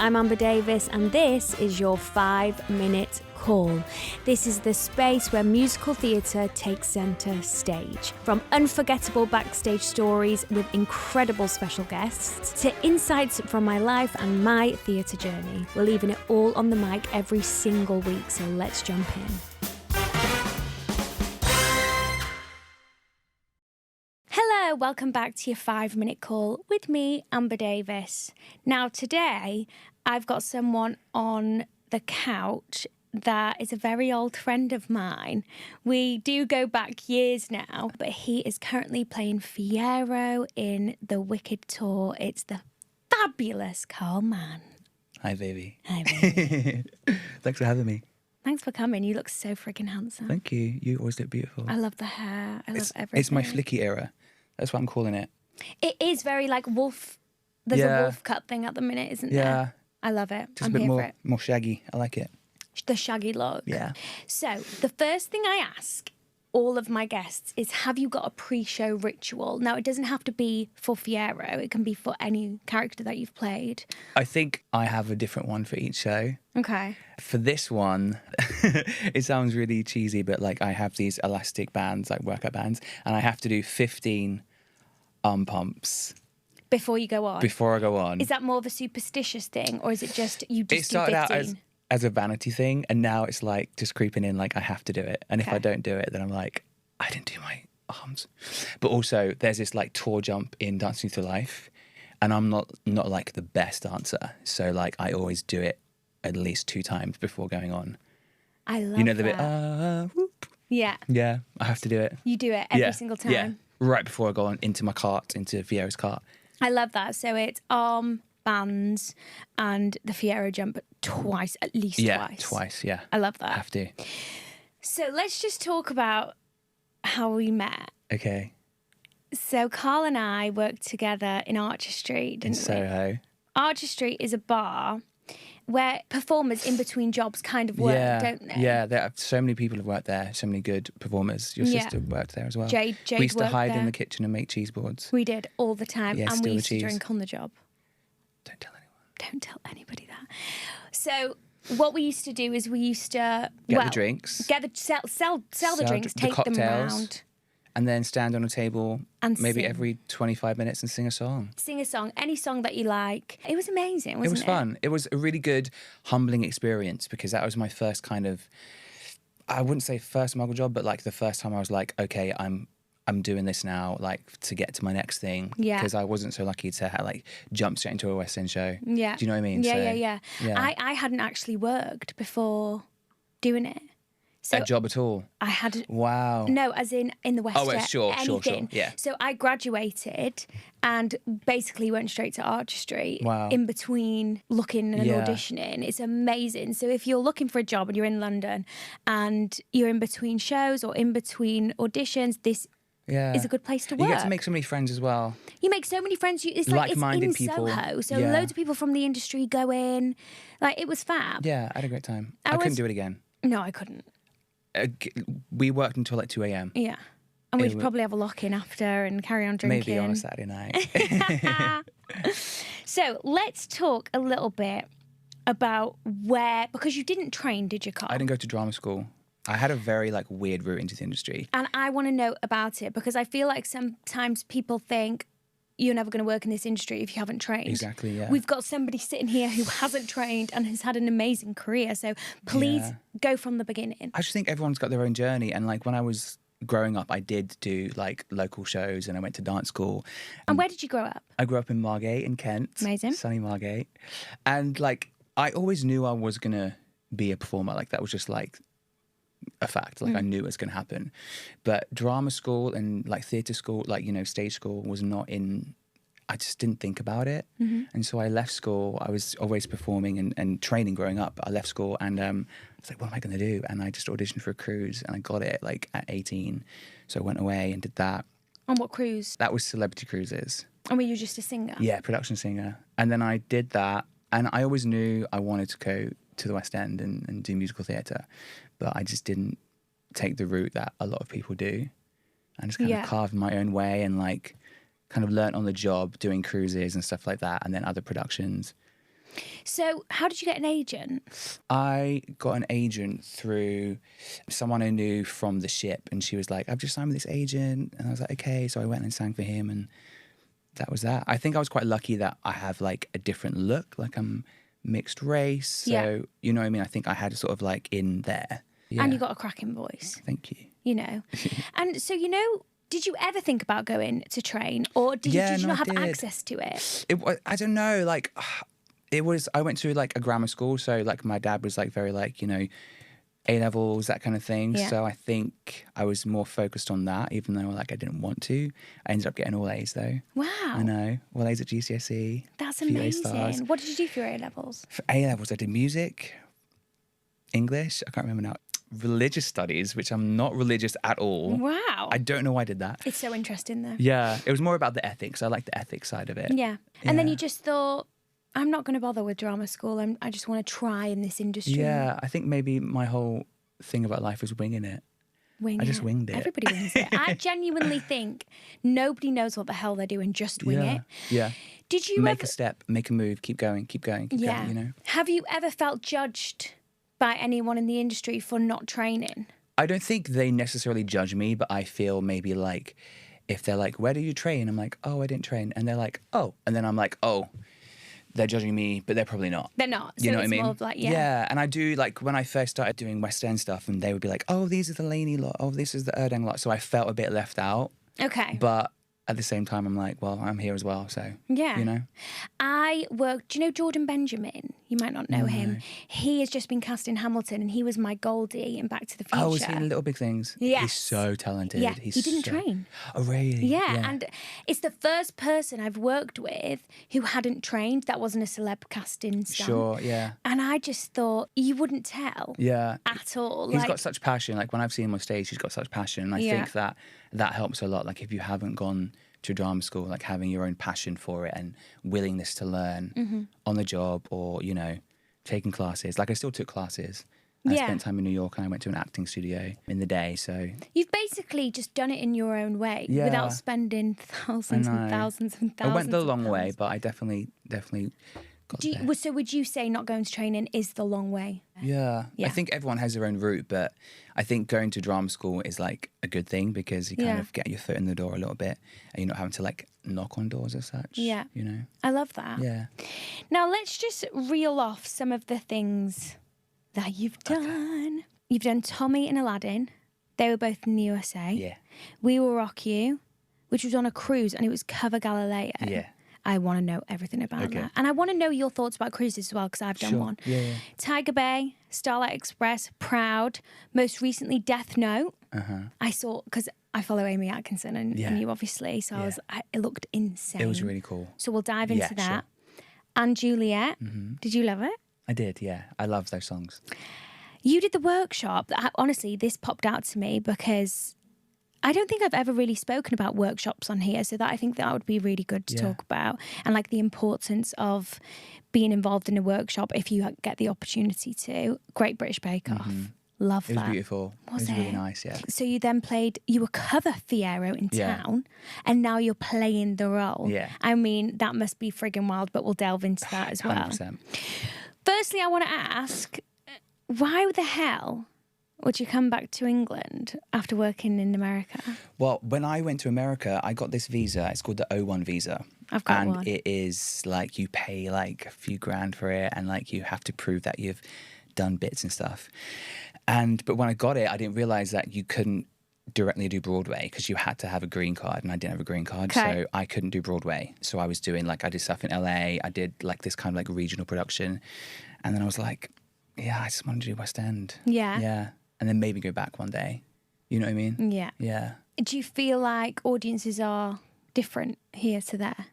I'm Amber Davies, and this is your 5-minute call. This is the space where musical theatre takes centre stage. From unforgettable backstage stories with incredible special guests to insights from my life and my theatre journey. We're leaving it all on the mic every single week, so let's jump in. Hello, welcome back to your 5-minute call with me, Amber Davies. Now today, I've got someone on the couch that is a very old friend of mine. We do go back years now, but he is currently playing Fiyero in the Wicked tour. It's the fabulous Carl Mann. Hi, baby. Hi, baby. Thanks for having me. Thanks for coming. You look so freaking handsome. Thank you. You always look beautiful. I love the hair. I love everything. It's my flicky era. That's what I'm calling it. It is very like wolf. There's a wolf cut thing at the minute, isn't there? Yeah. I love it. Just I'm a bit here for it. more shaggy. I like it. The shaggy look. Yeah. So the first thing I ask all of my guests is, have you got a pre-show ritual? Now, it doesn't have to be for Fiyero. It can be for any character that you've played. I think I have a different one for each show. Okay. For this one, it sounds really cheesy, but like I have these elastic bands, like workout bands, and I have to do 15 arm pumps. Before you go on? Before I go on. Is that more of a superstitious thing, or is it just you just It started do 15? out as a vanity thing, and now it's like just creeping in, like I have to do it. And if I don't do it, then I'm like, I didn't do my arms. But also there's this like tour jump in Dancing Through Life, and I'm not like the best dancer. So like I always do it at least 2 times before going on. I love You know the that. bit, whoop. Yeah. Yeah, I have to do it. You do it every single time? Yeah, right before I go on into my cart, into Fiyero's cart. I love that. So it's arm, bands, and the Fiyero jump twice, at least twice. Yeah, twice, yeah. I love that. Have to. So let's just talk about how we met. Okay. So Carl and I worked together in Archer Street, didn't In Soho. Archer Street is a bar where performers in between jobs kind of work, don't they? Yeah, there are so many people have worked there, so many good performers. Your sister worked there as well. Jade we used to worked hide there. in the kitchen and make cheese boards. We did all the time, Yeah, and we steal the used to cheese. drink on the job. Don't tell anyone. Don't tell anybody that. So what we used to do is we used to Get the drinks. get the sell the drinks, the take them cocktails. round, And then stand on a table and maybe sing. every 25 minutes and sing a song. Sing a song, any song that you like. It was amazing, wasn't it? It was fun. It was a really good, humbling experience because that was my first kind of, I wouldn't say first muggle job, but like the first time I was like, okay, I'm doing this now, like to get to my next thing. Yeah. Because I wasn't so lucky to like jump straight into a West End show. Yeah. Do you know what I mean? Yeah. Yeah. I hadn't actually worked before doing it. So A job at all? I had... Wow. No, as in the West End. Sure, anything. yeah. So I graduated and basically went straight to Archer Street. Wow. In between looking and Yeah. auditioning. It's amazing. So if you're looking for a job and you're in London and you're in between shows or in between auditions, this is a good place to work. You get to make so many friends as well. You make so many friends. It's like Like-minded it's in people. Soho, so Yeah. loads of people from the industry go in. Like, it was fab. Yeah, I had a great time. I couldn't do it again. No, I couldn't. We worked until like 2 a.m. Yeah. And we'd probably have a lock-in after and carry on drinking. Maybe on a Saturday night. So let's talk a little bit about because you didn't train, did you, Carl? I didn't go to drama school. I had a very like weird route into the industry. And I want to know about it because I feel like sometimes people think you're never going to work in this industry if you haven't trained. Exactly, yeah. We've got somebody sitting here who hasn't trained and has had an amazing career. So please go from the beginning. I just think everyone's got their own journey. And like when I was growing up, I did do like local shows and I went to dance school. And where did you grow up? I grew up in Margate in Kent. Amazing. Sunny Margate. And like I always knew I was going to be a performer. Like that was just like a fact. Like I knew it was going to happen. But drama school and like theatre school, like, you know, stage school was not in... I just didn't think about it. And so I left school. I was always performing and training growing up. I left school and I was like, what am I going to do? And I just auditioned for a cruise and I got it like at 18. So I went away and did that. On what cruise? That was Celebrity Cruises. And were you just a singer? Yeah, production singer. And then I did that. And I always knew I wanted to go to the West End and do musical theatre. But I just didn't take the route that a lot of people do. And just kind of carved my own way and like... kind of learnt on the job doing cruises and stuff like that, and then other productions. So how did you get an agent? I got an agent through someone I knew from the ship, and she was like, I've just signed with this agent. And I was like, okay. So I went and sang for him, and that was that. I think I was quite lucky that I have like a different look, like I'm mixed race. So, Yeah. you know what I mean? I think I had sort of like in there. Yeah. And you got a cracking voice, Thank you. you know. And so, you know, did you ever think about going to train, or did you No, not I have did. access to it? I don't know, like it was, I went to like a grammar school. So like my dad was like very like, you know, A-levels, that kind of thing. Yeah. So I think I was more focused on that, even though like I didn't want to. I ended up getting all A's though. Wow. I know. All A's at GCSE. That's few A stars. amazing. What did you do for your A-levels? For A-levels, I did music, English, I can't remember now, religious studies, which I'm not religious at all. Wow. I don't know why I did that. It's so interesting though. Yeah, it was more about the ethics. I like the ethics side of it. Yeah. And then Yeah. you just thought, I'm not going to bother with drama school. I just want to try in this industry. Yeah, I think maybe my whole thing about life was winging it. I just winged it. Everybody wings it. I genuinely think nobody knows what the hell they're doing. Just wing it. Yeah. Did you Make ever... a step, make a move, keep going, keep going, keep Yeah. going, you know? Have you ever felt judged by anyone in the industry for not training? I don't think they necessarily judge me, but I feel maybe like if they're like, where do you train? I'm like, oh, I didn't train. And they're like, oh. And then I'm like, oh, they're judging me, but they're probably not. They're not. So You know it's what I mean? more of like, yeah. Yeah, and I do, like, when I first started doing West End stuff, and they would be like, oh, these are the Laney lot, oh, this is the Erdang lot. So I felt a bit left out. Okay. But at the same time, I'm like, well, I'm here as well, so, Yeah. you know? I worked, do you know Jordan Benjamin? You might not know him. He has just been cast in Hamilton, and he was my Goldie in Back to the Future. Oh, was he in Little Big Things? Yes. He's so talented. Yeah, He's he didn't so... train. Oh, really? Yeah, and it's the first person I've worked with who hadn't trained, that wasn't a celeb casting stunt. Sure, yeah. And I just thought, you wouldn't tell Yeah. at all. He's like, got such passion. Like, when I've seen him on stage, he's got such passion. And I Yeah. think that helps a lot. Like, if you haven't gone to drama school, like having your own passion for it and willingness to learn Mm-hmm. on the job, or, you know, taking classes. Like, I still took classes. I Yeah. spent time in New York, and I went to an acting studio in the day, so... You've basically just done it in your own way Yeah. without spending thousands and know. thousands and thousands. I went the of long way, pounds. but I definitely got there. So would you say not going to training is the long way? Yeah. Yeah. I think everyone has their own route, but I think going to drama school is like a good thing because you kind Yeah. of get your foot in the door a little bit, and you're not having to like knock on doors as such. Yeah. You know? I love that. Yeah. Now let's just reel off some of the things that you've done. You've done Tommy and Aladdin. They were both in the USA. Yeah. We Will Rock You, which was on a cruise, and it was cover Galileo. Yeah. I want to know everything about Okay. that. And I want to know your thoughts about cruises as well, because I've done Sure. one. Yeah. Tiger Bay, Starlight Express, Proud, most recently Death Note. Uh-huh. I saw, because I follow Amy Atkinson and Yeah. you obviously, so it looked insane. It was really cool. So we'll dive into Yeah, that. And Juliet, did you love it? I did, yeah. I love those songs. You did the workshop. Honestly, this popped out to me because I don't think I've ever really spoken about workshops on here. So that I think that would be really good to Yeah. talk about, and like the importance of being involved in a workshop if you get the opportunity to. Great British Bake Off. Love It was that. beautiful. Was it was really it? nice, yeah. So you then you were cover Fiyero in Yeah. town, and now you're playing the role. Yeah. I mean, that must be friggin' wild, but we'll delve into that as well. 100%. Firstly, I want to ask, why the hell would you come back to England after working in America? Well, when I went to America, I got this visa. It's called the O1 visa. I've got and one. it is like you pay like a few grand for it, and like you have to prove that you've done bits and stuff. But when I got it, I didn't realize that you couldn't directly do Broadway because you had to have a green card, and I didn't have a green card. Okay. So I couldn't do Broadway. So I was doing like, I did stuff in LA. I did like this kind of like regional production. And then I was like, yeah, I just want to do West End. Yeah. Yeah. And then maybe go back one day. You know what I mean? Yeah. Yeah. Do you feel like audiences are different here to there?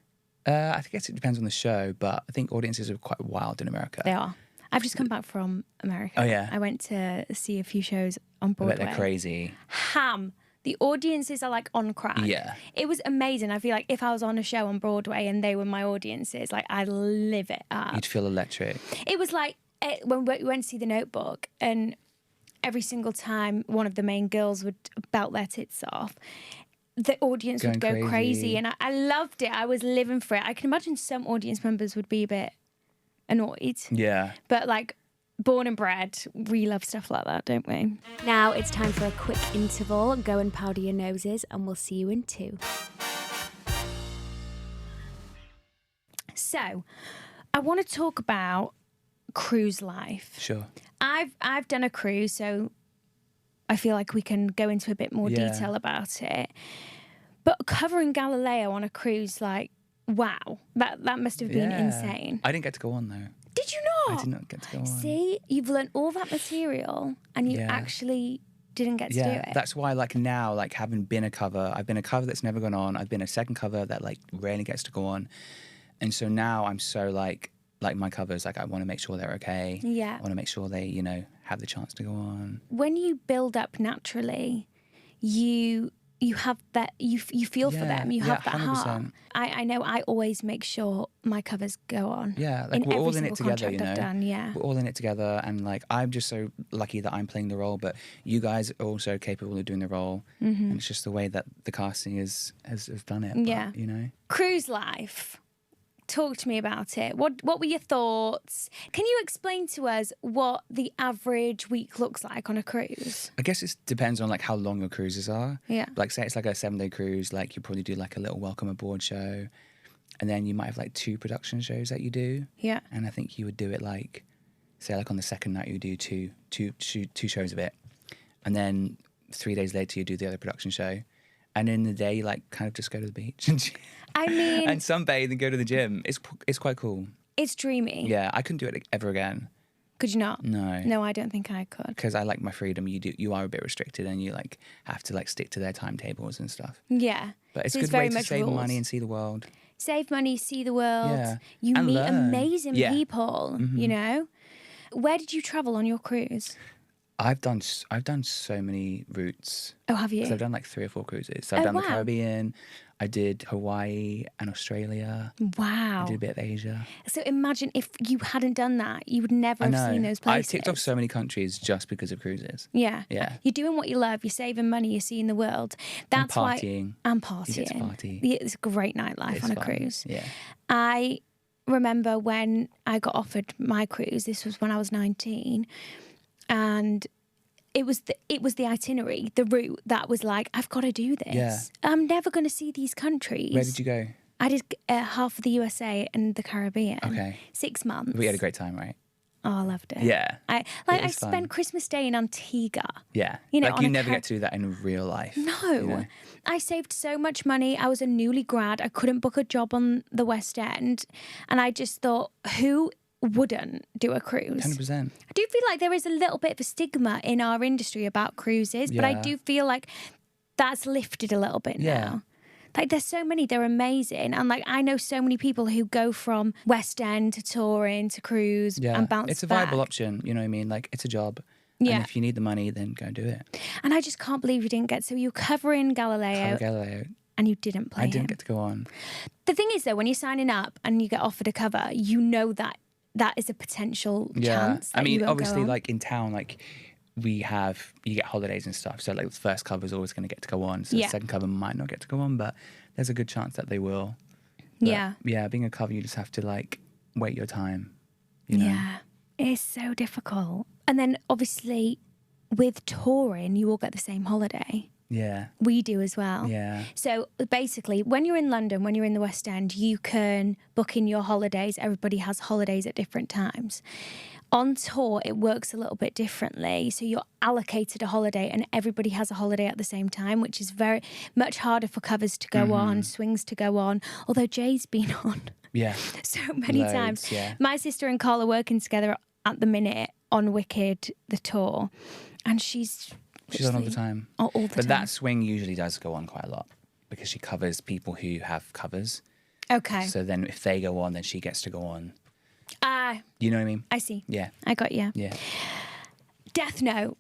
I guess it depends on the show, but I think audiences are quite wild in America. They are. I've just come back from America. Oh, yeah? I went to see a few shows on I Broadway. bet they're crazy. Ham. The audiences are like on crack. Yeah. It was amazing. I feel like if I was on a show on Broadway and they were my audiences, like I'd live it up. You'd feel electric. It was like when we went to see The Notebook, and every single time one of the main girls would belt their tits off, the audience would Going go crazy. crazy. And I loved it. I was living for it. I can imagine some audience members would be a annoyed. Yeah. But like born and bred, we love stuff like that, don't we? Now it's time for a quick interval. Go and powder your noses and we'll see you in 2. So, I want to talk about cruise life. Sure. I've done a cruise, so I feel like we can go into a bit more Yeah. detail about it. But covering Galileo on a cruise, like, wow, that must have been insane. I didn't get to go on though. Did you I not? did not get to go on. See, you've learned all that material and you actually didn't get to do it. That's why, like, now, like, having been a cover, I've been a cover that's never gone on. I've been a second cover that, like, rarely gets to go on. And so now I'm so, like my covers, like, I want to make sure they're okay. Yeah. I want to make sure they, you know, have the chance to go on. When you build up naturally, you have that, you feel for them, you have that 100%. heart. I know I always make sure my covers go on. Yeah, like, we're all in it together, you know. I've done, yeah. We're all in it together, and, like, I'm just so lucky that I'm playing the role, but you guys are also capable of doing the role. And it's just the way that the casting has done it. Yeah. But, you know. Cruise life. Talk to me about it. What were your thoughts? Can you explain to us what the average week looks like on a cruise? I guess it depends on, like, how long your cruises are. Yeah. Like, say it's like a 7-day cruise, like, you probably do, like, a little welcome aboard show. And then you might have, like, 2 production shows that you do. Yeah. And I think you would do it, like, say, like, on the second night you do two shows of it. And then 3 days later you do the other production show. And in the day, you, like, kind of just go to the beach I mean, and sunbathe and go to the gym. It's quite cool. it's dreamy. Yeah, I couldn't do it ever again. Could you not? No. No, I don't think I could. Because I like my freedom. You are a bit restricted, and you, like, have to, like, stick to their timetables and stuff. Yeah. But it's So a good very way to much save rules. money and see the world. Save money, see the world. Yeah. You And meet learn. amazing Yeah. people, you know? Where did you travel on your cruise? I've done so many routes. Oh, have you? So I've done, like, 3 or 4 cruises. So I've Oh, done the wow. Caribbean, I did Hawaii and Australia. Wow. I did a bit of Asia. So imagine if you hadn't done that, you would never I have know. seen those I've places. ticked off so many countries just because of cruises. Yeah. Yeah. You're doing what you love, you're saving money, you're seeing the world. That's partying. why I'm You partying. get to party. Yeah, it's a great nightlife It's on a fun. cruise. Yeah. I remember when I got offered my cruise, this was when I was 19, and it was the itinerary, the route that was like, I've got to do this. Yeah. I'm never going to see these countries. Where did you go? I did half of the USA and the Caribbean. Okay. 6 months. We had a great time, right? Oh, I loved it. Yeah. I is spent fun. Christmas Day in Antigua. Yeah. You know, like, on you a never get to do that in real life. No. you know? I saved so much money. I was a newly grad. I couldn't book a job on the West End. And I just thought, who wouldn't do a cruise? 100%. I do feel like there is a little bit of a stigma in our industry about cruises, but I Yeah. do feel like that's lifted a little bit Yeah. now. Like, there's so many, they're amazing. And, like, I know so many people who go from West End to touring to cruise Yeah. and bounce It's a back. viable option. You know what I mean? Like, it's a job. Yeah. And if you need the money, then go do it. And I just can't believe you didn't get... So you're covering Galileo Galileo. and you didn't play I didn't him. get to go on. The thing is, though, when you're signing up and you get offered a cover, you know that that is a potential chance. That I mean, you won't obviously, go on. like, in town, like, you get holidays and stuff. So, like, the first cover is always going to get to go on. So Yeah. the second cover might not get to go on, but there's a good chance that they will. But, Yeah. Yeah, being a cover, you just have to, like, wait your time. You know? Yeah, it's so difficult. And then, obviously, with touring, you all get the same holiday. Yeah. We do as well. Yeah. So basically, when you're in London, when you're in the West End, you can book in your holidays. Everybody has holidays at different times. On tour, it works a little bit differently. So you're allocated a holiday and everybody has a holiday at the same time, which is very much harder for covers to go on, swings to go on. Although Jay's been on Yeah. so many Loads, times. yeah. My sister and Carl are working together at the minute on Wicked, the tour. And she's She's on all the time. All the But time. that swing usually does go on quite a lot because she covers people who have covers. Okay. So then if they go on, then she gets to go on. You know what I mean? I see. Yeah. I got you. Yeah. Death Note.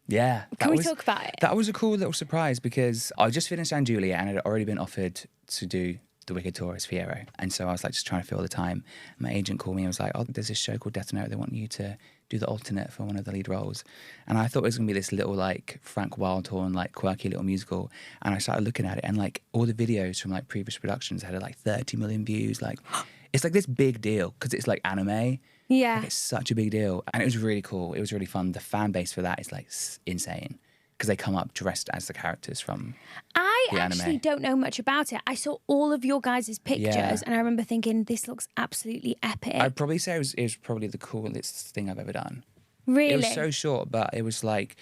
Yeah. Can we talk about it? That was a cool little surprise because I just finished Juliet and I'd already been offered to do the Wicked Tour as Fiyero. And so I was like just trying to fill the time. My agent called me and was like, oh, there's this show called Death Note. They want you to do the alternate for one of the lead roles. And I thought it was going to be this little like Frank Wildhorn, like quirky little musical. And I started looking at it and like all the videos from like previous productions had like 30 million views. Like it's like this big deal because it's like anime. Yeah. Like, it's such a big deal. And it was really cool. It was really fun. The fan base for that is like insane because they come up dressed as the characters from I the actually anime. don't know much about it. I saw all of your guys' pictures Yeah. and I remember thinking, this looks absolutely epic. I'd probably say it was probably the coolest thing I've ever done. Really? It was so short, but it was like,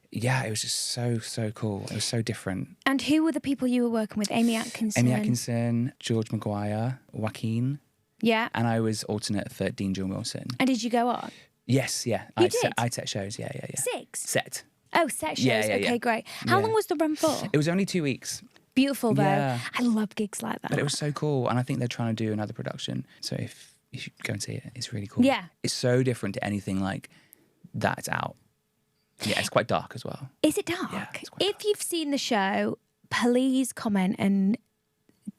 yeah, it was just so cool. It was so different. And who were the people you were working with? Amy Atkinson? Amy Atkinson, George Maguire, Joaquin, Yeah. and I was alternate for Dean John Wilson. And did you go on? Yes, yeah. You did? I set shows, yeah. 6? Set. Oh, set shows. Yeah, okay, great. How Yeah. long was the run for? It was only 2 weeks, Beautiful though. Yeah. I love gigs like that. but it was so cool. And I think they're trying to do another production. So if you should go and see it, it's really cool. Yeah. It's so different to anything like that's out. Yeah, it's quite dark as well. Is it dark? Yeah, it's quite If you've seen the show, please comment and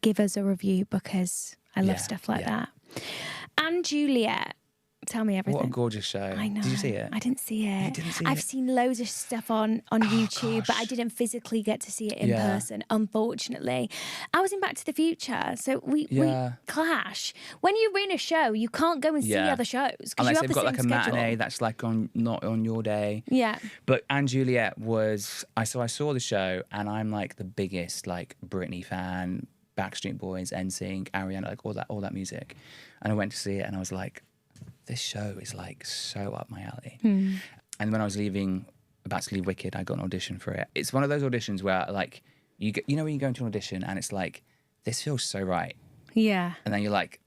give us a review because I love Yeah, stuff like yeah. that. And Juliet, tell me everything. What a gorgeous show. I know. Did you see it? I didn't see it. You didn't see I've it? seen loads of stuff on YouTube, but I gosh. didn't physically get to see it in Yeah. person, unfortunately. I was in Back to the Future, so we Yeah. clash. When you're in a show, you can't go and see Yeah. other shows because you Unless have they've the got same like a schedule. matinee that's like not on your day. Yeah. But and Juliet was I saw the show and I'm like the biggest like Britney fan, Backstreet Boys, NSYNC, Ariana, like all that music. And I went to see it and I was like, this show is like so up my alley. And when I was about to leave Wicked, I got an audition for it. It's one of those auditions where like you know when you go into an audition and it's like, this feels so right. Yeah. And then you're like,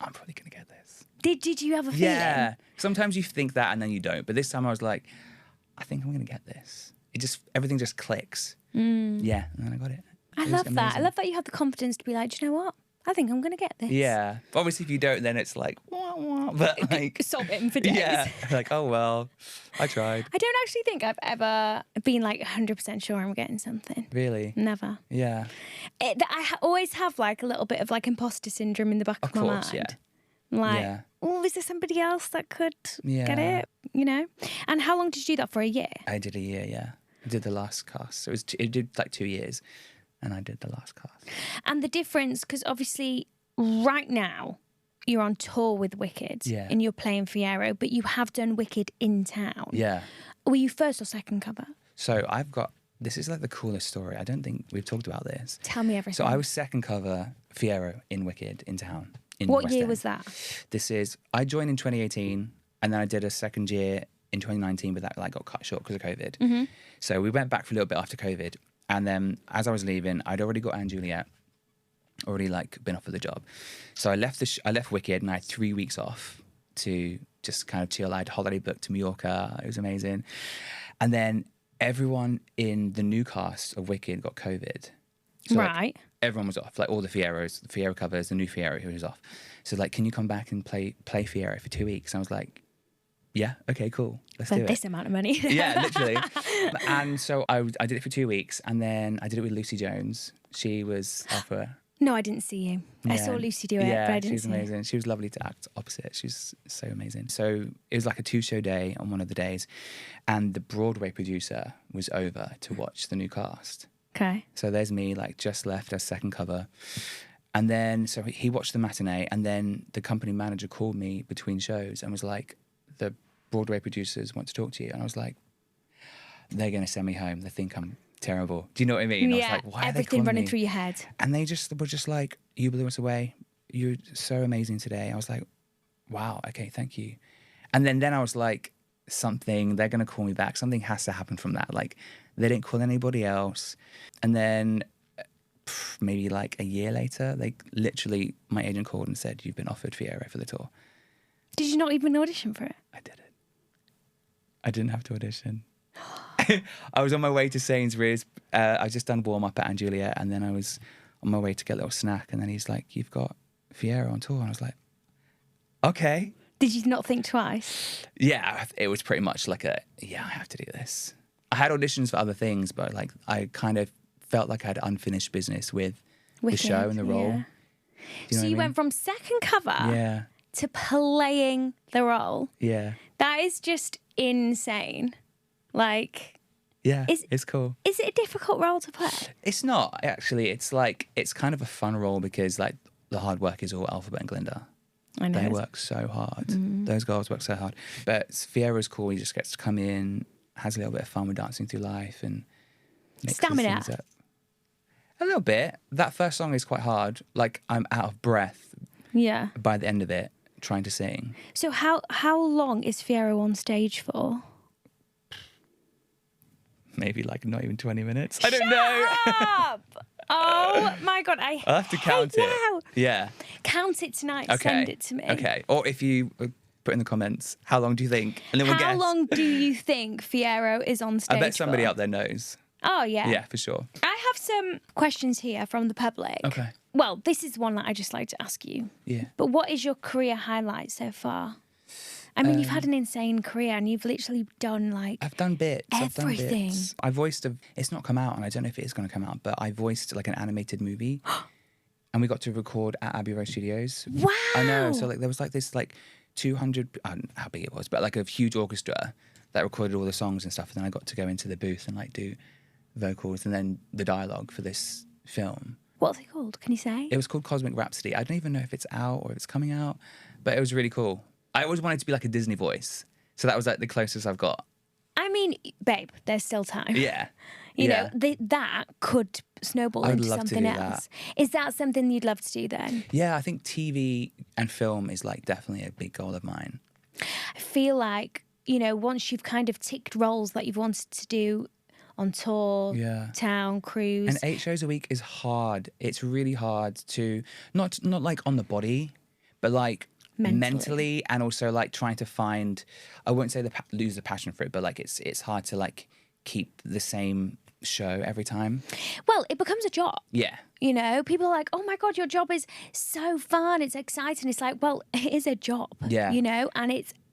I'm probably gonna get this. Did you have a feeling? Yeah. Sometimes you think that and then you don't. But this time I was like, I think I'm going to get this. Everything just clicks. Yeah. And then I got it. I It was love that. I amazing. love that you had the confidence to be like, do you know what? I think I'm going to get this. Yeah. But obviously if you don't, then it's like, wah, wah. But like, Sobbing for days. yeah. Like, oh, well, I tried. I don't actually think I've ever been like 100% sure I'm getting something. Really? Never. Yeah. Always have like a little bit of like imposter syndrome in the back of, Of my course, mind. yeah. I'm like, Yeah. oh, is there somebody else that could get Yeah. it? You know? And how long did you do that for? A year? I did a year, yeah. I did the last cast. So it did like 2 years. And I did the last cast. And the difference, because obviously right now you're on tour with Wicked Yeah. and you're playing Fiyero, but you have done Wicked in town. Yeah. Were you first or second cover? So this is like the coolest story. I don't think we've talked about this. Tell me everything. So I was second cover Fiyero in Wicked in town. In What West year End. was that? I joined in 2018 and then I did a second year in 2019, but that like got cut short because of COVID. So we went back for a little bit after COVID. And then as I was leaving, I'd already got Anne Juliet, already like been offered the job. So I left I left Wicked and I had 3 weeks off to just kind of chill. I had holiday booked to Mallorca. It was amazing. And then everyone in the new cast of Wicked got COVID. So like, Right. everyone was off, like all the Fiyero covers, the new Fiyero who was off. So like, can you come back and play Fiyero for 2 weeks? And I was like, yeah, okay, cool. Let's For do it. this amount of money. Yeah, literally. And so I did it for 2 weeks and then I did it with Lucy Jones. She was offer. No, I didn't see you. I saw Lucy do it, yeah, but I didn't she was see you. amazing. She was lovely to act opposite. She's so amazing. So it was like a 2-show day on one of the days and the Broadway producer was over to watch the new cast. Okay. So there's me, like just left as second cover. And then, so he watched the matinee and then the company manager called me between shows and was like, the Broadway producers want to talk to you. And I was like, they're going to send me home. They think I'm terrible. Do you know what I mean? Yeah, I was like, why are they everything calling running me? through your head. And they were just like, you blew us away. You're so amazing today. I was like, wow, okay, thank you. And then I was like, they're going to call me back. Something has to happen from that. Like, they didn't call anybody else. And then maybe like a year later, my agent called and said, you've been offered Fiyero for the tour. Did you not even audition for it? I did it. I didn't have to audition. I was on my way to Sainsbury's. I just done warm up at Anne Juliet, and then I was on my way to get a little snack. And then he's like, "You've got Fiyero on tour," and I was like, "Okay." Did you not think twice? Yeah, it was pretty much like I have to do this. I had auditions for other things, but like I kind of felt like I had unfinished business with the show and the role. Yeah. Do you know So what you I went from second cover mean? to playing the role. Yeah. That is just insane. Like, Yeah, Is- it's cool. is it a difficult role to play? It's not actually. It's kind of a fun role because like the hard work is all Alphabet and Glinda. I know. They work so hard. Those girls work so hard. But Fiyero's cool. He just gets to come in, has a little bit of fun with dancing through life and mixes Stamina. things up. A little bit. That first song is quite hard. Like, I'm out of breath Yeah. by the end of it, trying to sing. So how long is Fiyero on stage for? Maybe like not even 20 minutes. I don't know. Up! Oh my God, I'll have to count it. now. Yeah. Count it tonight. Okay. Send it to me. Okay. Or if you put in the comments, how long do you think? And then we'll How guess. long do you think Fiyero is on stage I bet somebody for? out there knows. Oh, yeah. Yeah, for sure. I have some questions here from the public. Okay. Well, this is one that I just like to ask you. Yeah. But what is your career highlight so far? I mean, you've had an insane career and you've literally done like I've done bits. everything. I voiced it's not come out, and I don't know if it is going to come out, but I voiced like an animated movie, and we got to record at Abbey Road Studios. Wow. I know. So like there was like this like 200, I don't know how big it was, but like a huge orchestra that recorded all the songs and stuff. And then I got to go into the booth and like do vocals and then the dialogue for this film. What's it called? Can you say? It was called Cosmic Rhapsody. I don't even know if it's out or if it's coming out, but it was really cool. I always wanted to be like a Disney voice. So that was like the closest I've got. I mean, babe, there's still time. Yeah. You Yeah. know, that could snowball I would into love to something do else. that. Is that something you'd love to do then? Yeah, I think TV and film is like definitely a big goal of mine. I feel like, you know, once you've kind of ticked roles that you've wanted to do on tour, Yeah. town, cruise. And 8 shows a week is hard. It's really hard to not like on the body, but like mentally and also like trying to find. I won't say lose the passion for it, but like it's hard to like keep the same show every time. Well, it becomes a job. Yeah. You know, people are like, oh my God, your job is so fun. It's exciting. It's like, well, it is a job. Yeah. You know, and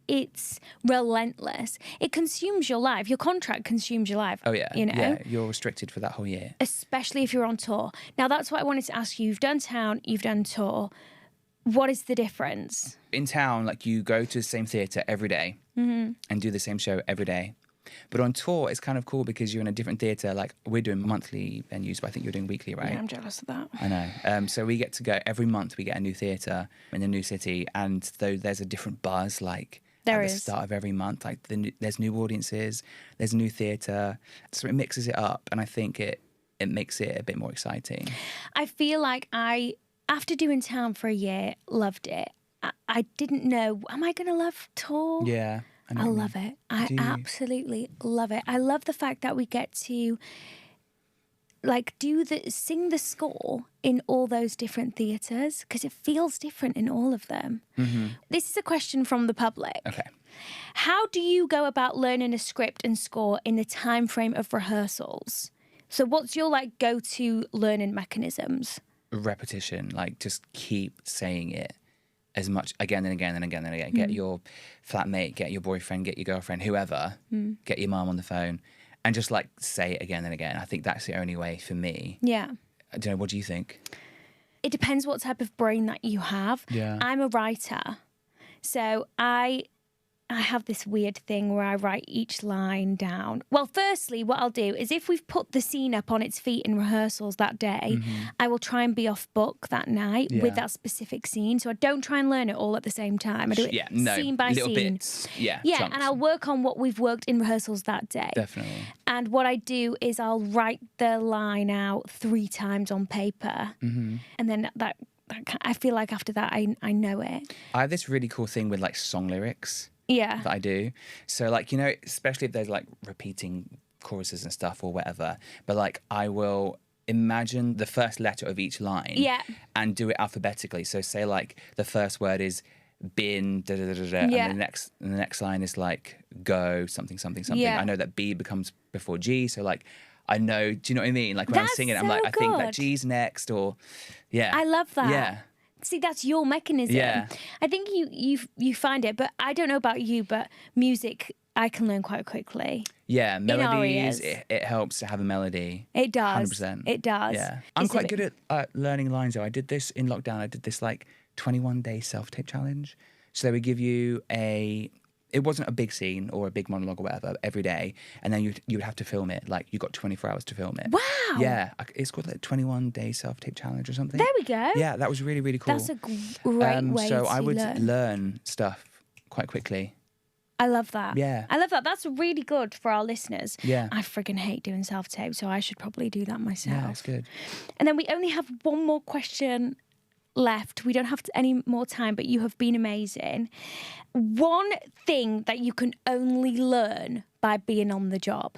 it's relentless. It consumes your life. Your contract consumes your life. Oh yeah. You know? Yeah. You're restricted for that whole year. Especially if you're on tour. Now, that's what I wanted to ask you. You've done town, you've done tour. What is the difference? In town, like you go to the same theatre every day and do the same show every day. But on tour, it's kind of cool because you're in a different theatre. Like we're doing monthly venues, but I think you're doing weekly, right? Yeah, I'm jealous of that. I know. So we get to go every month. We get a new theatre in a new city, and though there's a different buzz, like There at the is. start of every month, like there's new audiences, there's a new theatre, so it mixes it up, and I think it makes it a bit more exciting. I feel like after doing town for a year, loved it. I didn't know, am I going to love tour? Yeah, I love it. I Do you? absolutely love it. I love the fact that we get to like sing the score in all those different theatres because it feels different in all of them. This is a question from the public. Okay. How do you go about learning a script and score in the time frame of rehearsals? So what's your like go-to learning mechanisms? Repetition, like just keep saying it as much again and again and again and again. Get your flatmate, get your boyfriend, get your girlfriend, whoever, get your mum on the phone and just like say it again and again. I think that's the only way for me. Yeah. I don't know, what do you think? It depends what type of brain that you have. Yeah. I'm a writer. So I have this weird thing where I write each line down. Well, firstly, what I'll do is if we've put the scene up on its feet in rehearsals that day, I will try and be off book that night with that specific scene. So I don't try and learn it all at the same time. I do it scene by little scene. bits. Yeah, Yeah, chunks. and I'll work on what we've worked in rehearsals that day. Definitely. And what I do is I'll write the line out 3 times on paper. And then that I feel like after that, I know it. I have this really cool thing with like song lyrics Yeah. that I do. So like, you know, especially if there's like repeating choruses and stuff or whatever, but like I will imagine the first letter of each line and do it alphabetically. So say like the first word is bin, da, da, da, da, da, and the next line is like go, something, something, something. Yeah. I know that B becomes before G. So like, I know, do you know what I mean? Like when I'm That's singing, I'm so like, I think that good. G's next or, yeah. I love that. Yeah. See, that's your mechanism. Yeah. I think you find it, but I don't know about you, but music I can learn quite quickly. Yeah, melodies, ears. it helps to have a melody. It does. 100%. It does. Yeah. I'm Is quite it- good at learning lines though. I did this in lockdown. I did this like 21-day self-tape challenge. So they would give you a it wasn't a big scene or a big monologue or whatever every day, and then you would have to film it. Like you got 24 hours to film it. Wow. Yeah, it's called like 21-day self-tape challenge or something. There we go. Yeah, that was really, really cool. That's a great way so to I would learn. learn stuff quite quickly. I love that. Yeah. I love that. That's really good for our listeners. Yeah. I friggin' hate doing self-tape, so I should probably do that myself. Yeah, it's good. And then we only have one more question left. We don't have any more time, but you have been amazing. One thing that you can only learn by being on the job.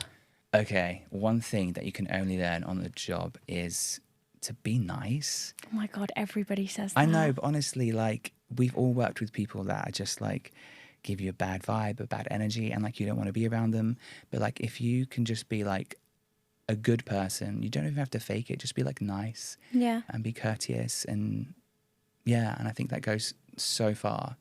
Okay, one thing that you can only learn on the job is to be nice. Oh my God, everybody says that. I know, but honestly, like, we've all worked with people that are just like give you a bad vibe, a bad energy, and like you don't want to be around them. But like if you can just be like a good person, you don't even have to fake it, just be like nice. Yeah. And be courteous, and yeah, and I think that goes so far.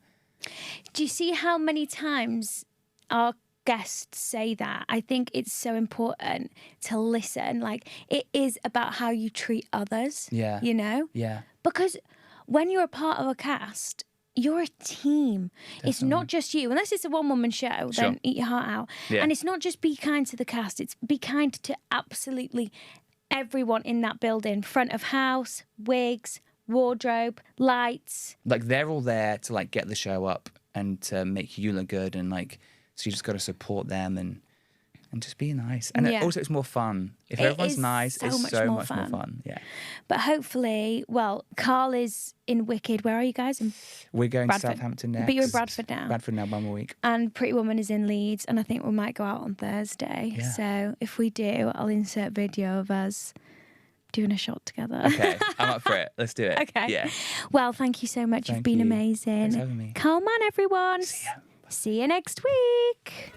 Do you see how many times our guests say that? I think it's so important to listen. Like, it is about how you treat others. Yeah. You know? Yeah. Because when you're a part of a cast, you're a team. Definitely. It's not just you. Unless it's a one-woman show, Sure. then eat your heart out. Yeah. And it's not just be kind to the cast. It's be kind to absolutely everyone in that building. Front of house, wigs, wardrobe, lights. Like they're all there to like get the show up and to make you look good, and like so you just got to support them and just be nice. And Yeah. also it's more fun. If It everyone's is nice, so it's much so more much fun. more fun. Yeah. But hopefully, well, Carl is in Wicked. Where are you guys? In We're going Bradford. to Southampton next. But you're in Bradford now. Bradford now, 1 more week. And Pretty Woman is in Leeds, and I think we might go out on Thursday. Yeah. So if we do, I'll insert video of us doing a shot together. Okay, I'm up for it. Let's do it. Okay. Yeah. Well, thank you so much. You've Thank been you. amazing. Thanks for having me. Carl Mann, everyone. See ya. See you next week.